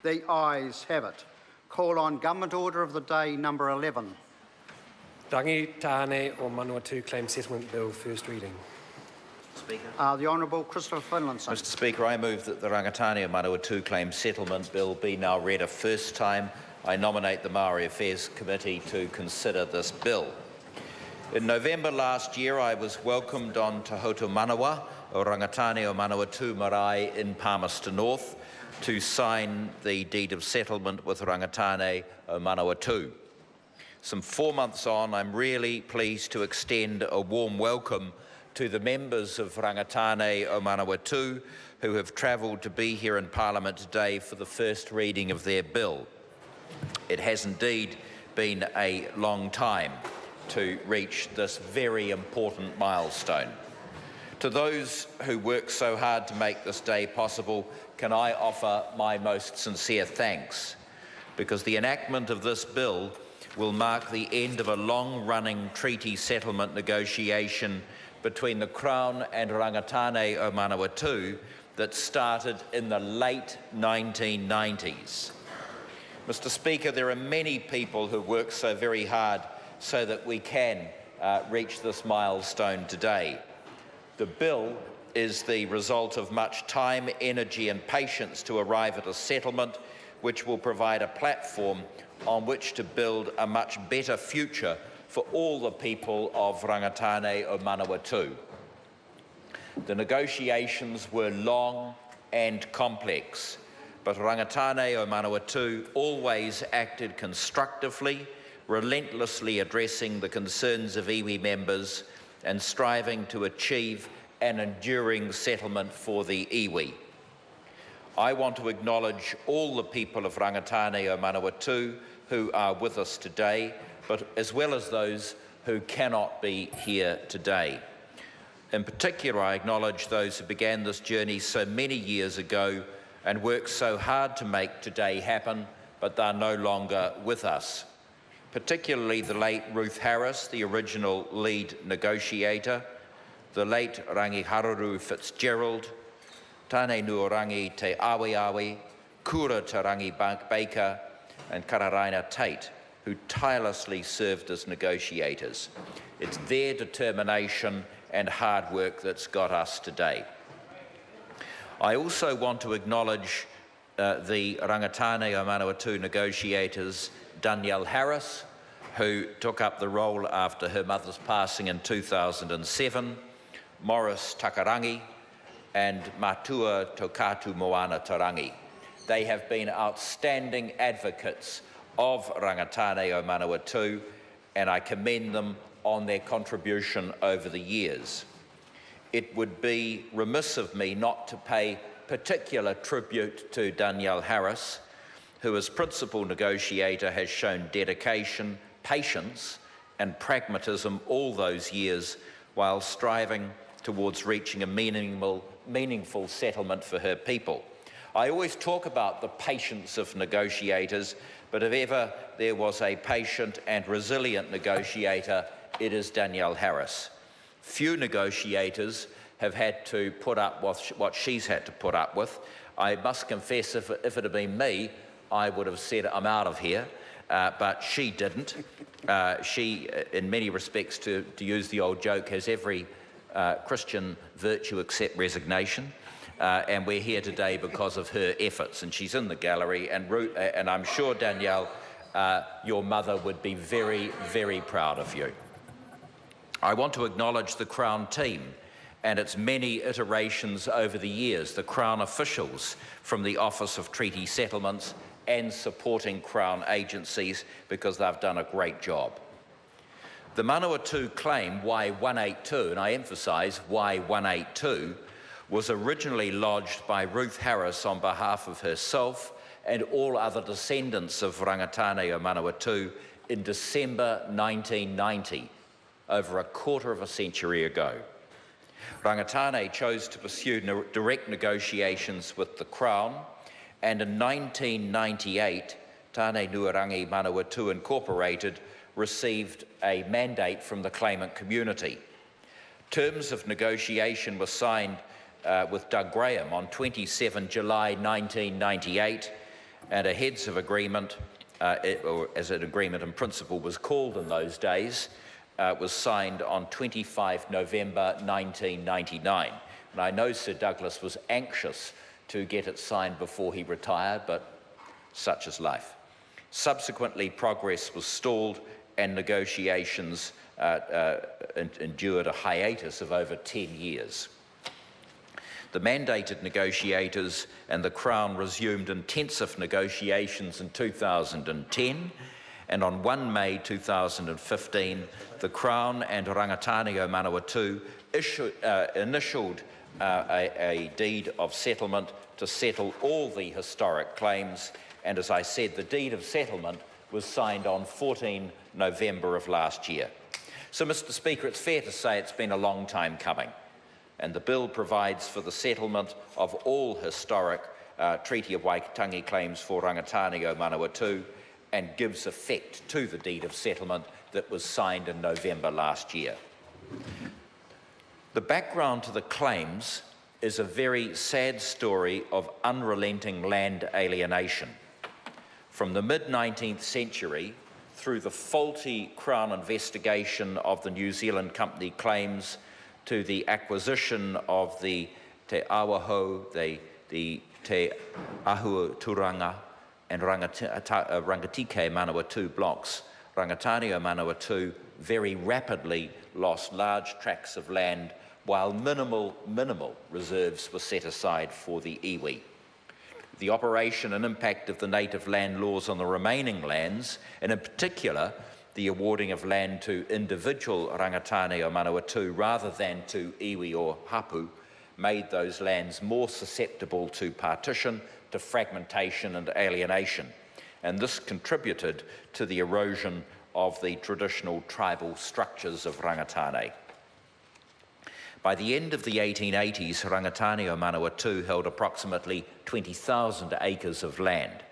The ayes have it. Call on Government Order of the Day number 11. Rangitāne or Manawatu Claim Settlement Bill, first reading. Speaker. The Honourable Christopher Finlayson. Mr Speaker, I move that the Rangitāne or Manawatu Claim Settlement Bill be now read a first time. I nominate the Maori Affairs Committee to consider this bill. In November last year, I was welcomed on Te Hautu Manawa o Rangitāne o Manawatu Marae in Palmerston North to sign the deed of settlement with Rangitāne o Manawatu. Some 4 months on, I'm really pleased to extend a warm welcome to the members of Rangitāne o Manawatu who have travelled to be here in Parliament today for the first reading of their bill. It has indeed been a long time to reach this very important milestone. To those who work so hard to make this day possible, can I offer my most sincere thanks, because the enactment of this bill will mark the end of a long-running treaty settlement negotiation between the Crown and Rangitāne o Manawatu that started in the late 1990s. Mr Speaker, there are many people who work so very hard so that we can reach this milestone today. The bill is the result of much time, energy and patience to arrive at a settlement which will provide a platform on which to build a much better future for all the people of Rangitāne o Manawatu. The negotiations were long and complex, but Rangitāne o Manawatu always acted constructively, relentlessly addressing the concerns of iwi members and striving to achieve an enduring settlement for the iwi. I want to acknowledge all the people of Rangitāne o Manawatu who are with us today, but as well as those who cannot be here today. In particular, I acknowledge those who began this journey so many years ago and worked so hard to make today happen, but they're no longer with us. Particularly the late Ruth Harris, the original lead negotiator, the late Rangi Hararu Fitzgerald, Tāne Nuorangi Te Awi Awi, Kura Te Rangi Baker, and Kararaina Tate, who tirelessly served as negotiators. It's their determination and hard work that's got us today. I also want to acknowledge the Rangitāne o Manawatu negotiators, Danielle Harris, who took up the role after her mother's passing in 2007, Morris Takarangi, and Matua Tokatu Moana Tarangi. They have been outstanding advocates of Rangitāne o Manawatu, and I commend them on their contribution over the years. It would be remiss of me not to pay particular tribute to Danielle Harris, who as principal negotiator has shown dedication, patience and pragmatism all those years while striving towards reaching a meaningful settlement for her people. I always talk about the patience of negotiators, but if ever there was a patient and resilient negotiator, it is Danielle Harris. Few negotiators have had to put up with what she's had to put up with. I must confess, if it had been me, I would have said, I'm out of here, but she didn't. She, in many respects, to use the old joke, has every Christian virtue except resignation. And we're here today because of her efforts, and she's in the gallery, and I'm sure, Danielle, your mother would be very, very proud of you. I want to acknowledge the Crown team and its many iterations over the years, the Crown officials from the Office of Treaty Settlements and supporting Crown agencies, because they've done a great job. The Manawatu claim, Y182, and I emphasise Y182, was originally lodged by Ruth Harris on behalf of herself and all other descendants of Rangitāne o Manawatu in December 1990, over a quarter of a century ago. Rangitāne chose to pursue direct negotiations with the Crown, and in 1998, Tāne Nuarangi Manawatu Incorporated received a mandate from the claimant community. Terms of negotiation were signed with Doug Graham on 27 July 1998, and a heads of agreement, or as an agreement in principle was called in those days, was signed on 25 November 1999. And I know Sir Douglas was anxious to get it signed before he retired, but such is life. Subsequently, progress was stalled and negotiations endured a hiatus of over 10 years. The mandated negotiators and the Crown resumed intensive negotiations in 2010, and on 1 May 2015, the Crown and Rangitāne o Manawatu initialed a deed of settlement to settle all the historic claims, and as I said, the deed of settlement was signed on 14 November of last year. So, Mr. Speaker, it's fair to say it's been a long time coming, and the bill provides for the settlement of all historic Treaty of Waitangi claims for Rangitāne o Manawatu and gives effect to the deed of settlement that was signed in November last year. The background to the claims is a very sad story of unrelenting land alienation. From the mid-19th century through the faulty Crown investigation of the New Zealand company claims to the acquisition of the Te Awaho, the Te Ahuturanga and Rangitīne Manawatu blocks, Rangitāne o Manawatu very rapidly lost large tracts of land while minimal reserves were set aside for the iwi. The operation and impact of the native land laws on the remaining lands, and in particular the awarding of land to individual Rangitāne o Manawatu rather than to iwi or hapu, made those lands more susceptible to partition, to fragmentation and alienation. And this contributed to the erosion of the traditional tribal structures of Rangitāne. By the end of the 1880s, Rangitāne o Manawatu held approximately 20,000 acres of land.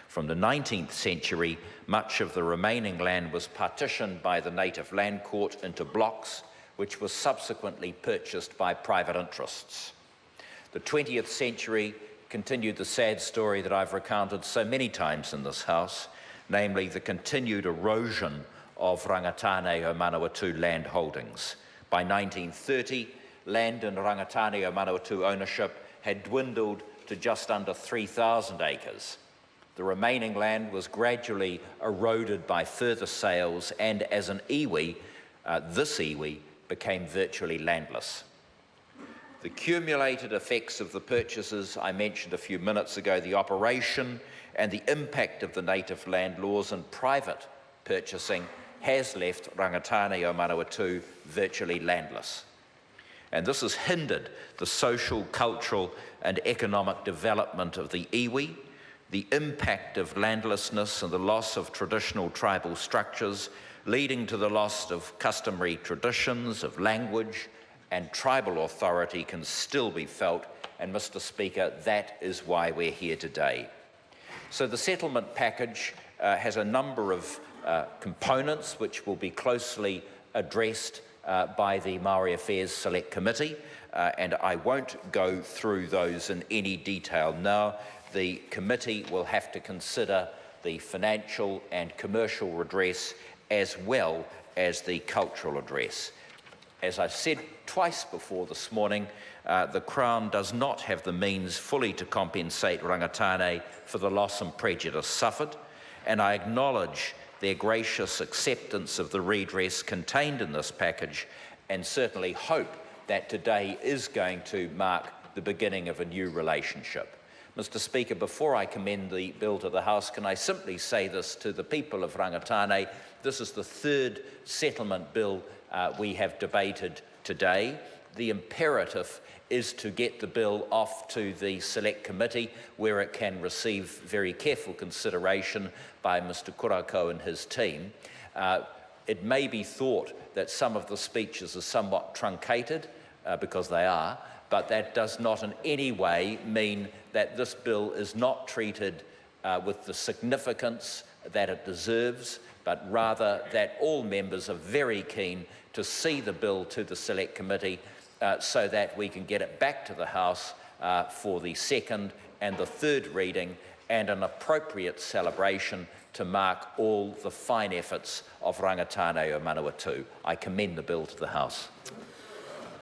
From the 19th century, much of the remaining land was partitioned by the Native Land Court into blocks, which was subsequently purchased by private interests. The 20th century continued the sad story that I've recounted so many times in this House, namely the continued erosion of Rangitāne o Manawatu land holdings. By 1930, land in Rangitāne o Manawatu ownership had dwindled to just under 3,000 acres. The remaining land was gradually eroded by further sales, and as an iwi, this iwi became virtually landless. The cumulated effects of the purchases I mentioned a few minutes ago, the operation and the impact of the native land laws and private purchasing has left Rangitāne o Manawatu virtually landless. And this has hindered the social, cultural and economic development of the iwi. The impact of landlessness and the loss of traditional tribal structures, leading to the loss of customary traditions, of language and tribal authority, can still be felt. And, Mr. Speaker, that is why we're here today. So the settlement package has a number of components which will be closely addressed by the Maori Affairs Select Committee, and I won't go through those in any detail now. The committee will have to consider the financial and commercial redress as well as the cultural redress. As I've said twice before this morning, the Crown does not have the means fully to compensate Rangitāne for the loss and prejudice suffered, and I acknowledge their gracious acceptance of the redress contained in this package, and certainly hope that today is going to mark the beginning of a new relationship. Mr. Speaker, before I commend the bill to the House, can I simply say this to the people of Rangitāne? This is the third settlement bill we have debated today. The imperative is to get the bill off to the Select Committee, where it can receive very careful consideration by Mr. Kurako and his team. It may be thought that some of the speeches are somewhat truncated, because they are, but that does not in any way mean that this bill is not treated with the significance that it deserves, but rather that all members are very keen to see the bill to the Select Committee so that we can get it back to the House for the second and the third reading, and an appropriate celebration to mark all the fine efforts of Rangitāne o Manawatu. I commend the bill to the House.